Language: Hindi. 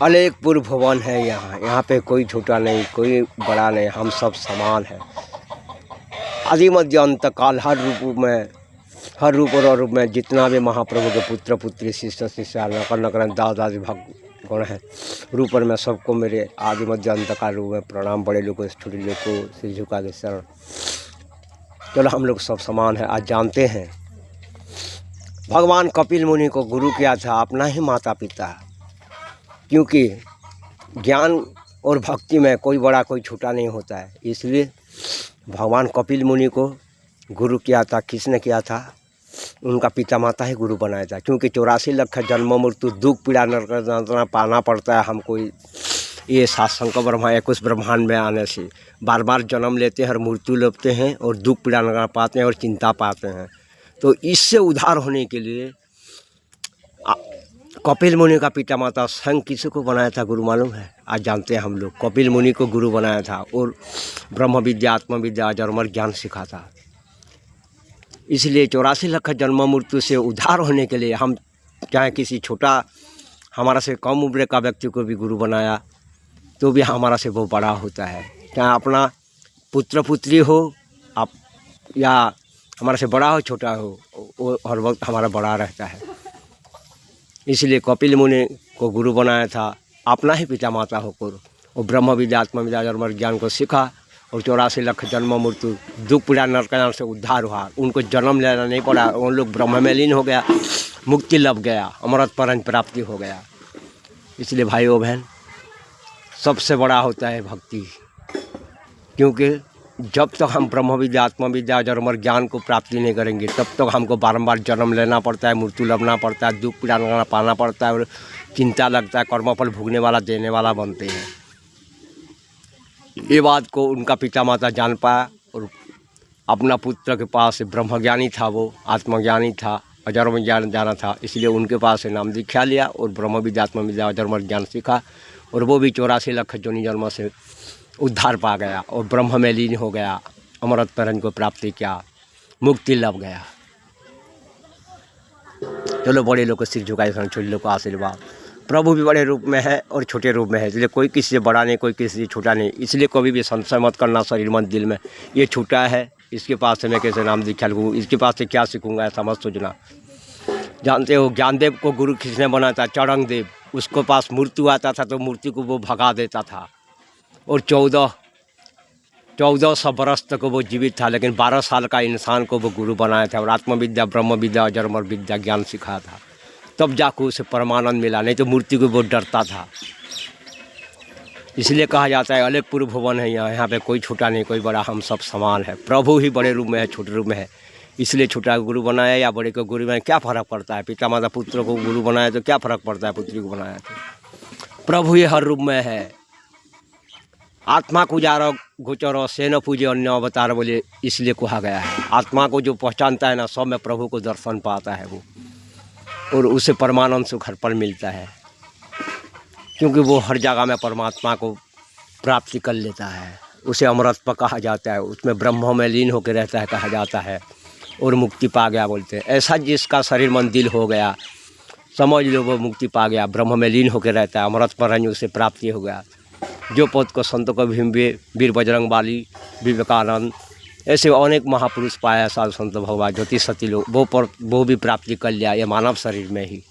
अलेखपुर भवन है यहाँ। यहाँ पे कोई छोटा नहीं, कोई बड़ा नहीं, हम सब समान हैं। आदि मध्य अंत काल हर रूप और अरूप में जितना भी महाप्रभु के पुत्र पुत्री शिष्य शिष्या नकर नकर दादा भक्त गण है रूपर में सबको मेरे आदि मध्य अंत काल रूप में प्रणाम। बड़े लोगों छोटे लोग को सिर झुका के शरण। चलो हम लोग सब समान हैं। आज जानते हैं भगवान कपिल मुनि को गुरु किया था अपना ही माता पिता, क्योंकि ज्ञान और भक्ति में कोई बड़ा कोई छोटा नहीं होता है। इसलिए भगवान कपिल मुनि को गुरु किया था। किसने किया था? उनका पिता माता ही गुरु बनाया था। क्योंकि 84 लाख जन्म मृत्यु दुख पीड़ा नरक यातना पाना पड़ता है हमको। ये 7 शंकर ब्रह्मा 21 ब्रह्मांड में आने से बार बार जन्म लेते हैं और मृत्यु लेते हैं और दुख पीड़ा नरक पाते हैं और चिंता पाते हैं। तो इससे उद्धार होने के लिए कपिल मुनि का पिता माता स्वयं किसी को बनाया था गुरु मालूम है? आज जानते हैं हम लोग। कपिल मुनि को गुरु बनाया था और ब्रह्म विद्या आत्मविद्या अजरमर ज्ञान सिखा था। इसलिए 84 लाख जन्म मृत्यु से उद्धार होने के लिए हम चाहे किसी छोटा हमारा से कम उम्र का व्यक्ति को भी गुरु बनाया तो भी हमारा से वो बड़ा होता है। चाहे अपना पुत्र पुत्री हो आप या हमारा से बड़ा हो छोटा हो, वो हर वक्त हमारा बड़ा रहता है। इसलिए कपिल मुनि को गुरु बनाया था अपना ही पिता माता होकर। और ब्रह्म विद्या आत्मविद्या अजरमर ज्ञान को सीखा और 84 लाख जन्म मृत्यु दुख पीड़ा नरक से उद्धार हुआ। उनको जन्म लेना नहीं पड़ा, उन लोग ब्रह्म में लीन हो गया, मुक्ति लग गया, अमृत परम प्राप्ति हो गया। इसलिए भाइयों बहन सबसे बड़ा होता है भक्ति, क्योंकि जब तक हम ब्रह्म विद्या आत्मविद्या अजरमर ज्ञान को प्राप्ति नहीं करेंगे तब तक हमको बारंबार जन्म लेना पड़ता है, मृत्यु लबना पड़ता है, दुख पीड़ा पाना पड़ता है और चिंता लगता है। कर्मफल भोगने वाला देने वाला बनते हैं। ये बात को उनका पिता माता जान पाया और अपना पुत्र के पास ब्रह्मज्ञानी था, वो आत्मज्ञानी था, अजरम ज्ञान जाना था। इसलिए उनके पास से नाम दीक्षा लिया और ब्रह्म विद्या आत्मविद्या अजरमर ज्ञान सीखा और वो भी 84 लाख योनि जन्म से उद्धार पा गया और ब्रह्म में लीन हो गया, अमृत परम को प्राप्ति किया, मुक्ति लग गया। चलो बड़े लोग को सिर झुकाए, छोटे लोग को आशीर्वाद। प्रभु भी बड़े रूप में है और छोटे रूप में है, इसलिए कोई किसी से बड़ा नहीं, कोई किसी से छोटा नहीं। इसलिए कभी भी संशय मत करना शरीर मन दिल में, ये छोटा है, इसके पास से मैं कैसे नाम दीक्षा लूँ, इसके पास से क्या सीखूँगा, ऐसा मत सोचना। जानते हो ज्ञानदेव को गुरु किसने बनाया था? चौरंगदेव। उसके पास मृत्यु आता था तो मूर्ति को वो भगा देता था और 1400 बरस तक वो जीवित था, लेकिन 12 साल का इंसान को वो गुरु बनाया था और आत्मविद्या ब्रह्म विद्या अजरमर विद्या ज्ञान सिखाया था। तब जाकर उसे परमानंद मिला, नहीं तो मूर्ति को वो डरता था। इसलिए कहा जाता है अलेखपुर भवन है यहाँ। यहाँ पे कोई छोटा नहीं, कोई बड़ा, हम सब समान है। प्रभु ही बड़े रूप में है, छोटे रूप में है। इसलिए छोटा को गुरु बनाया या बड़े को गुरु बनाया, क्या फ़र्क पड़ता है? पिता माता पुत्र को गुरु बनाया तो क्या फ़र्क पड़ता है? पुत्री को बनाया तो प्रभु ही हर रूप में है। आत्मा को जारो गोचरो से न पूजे अन्य अवतार बोले, इसलिए कहा गया है। आत्मा को जो पहचानता है ना, सब में प्रभु को दर्शन पाता है वो, और उसे परमानंद सुख हर पल मिलता है, क्योंकि वो हर जगह में परमात्मा को प्राप्ति कर लेता है। उसे अमृत पर कहा जाता है, उसमें ब्रह्म में लीन होकर रहता है कहा जाता है, और मुक्ति पा गया बोलते हैं। ऐसा जिसका शरीर मन दिल हो गया, समझ लो वो मुक्ति पा गया, ब्रह्म में लीन होकर रहता है, अमृत पर उसे प्राप्ति हो गया। जो पद को संतों को भीम वीर बजरंग बाली, विवेकानंद, ऐसे अनेक महापुरुष पाया, साधु संत भगवान ज्योतिष सती लोग, वो भी प्राप्ति कर लिया ये मानव शरीर में ही।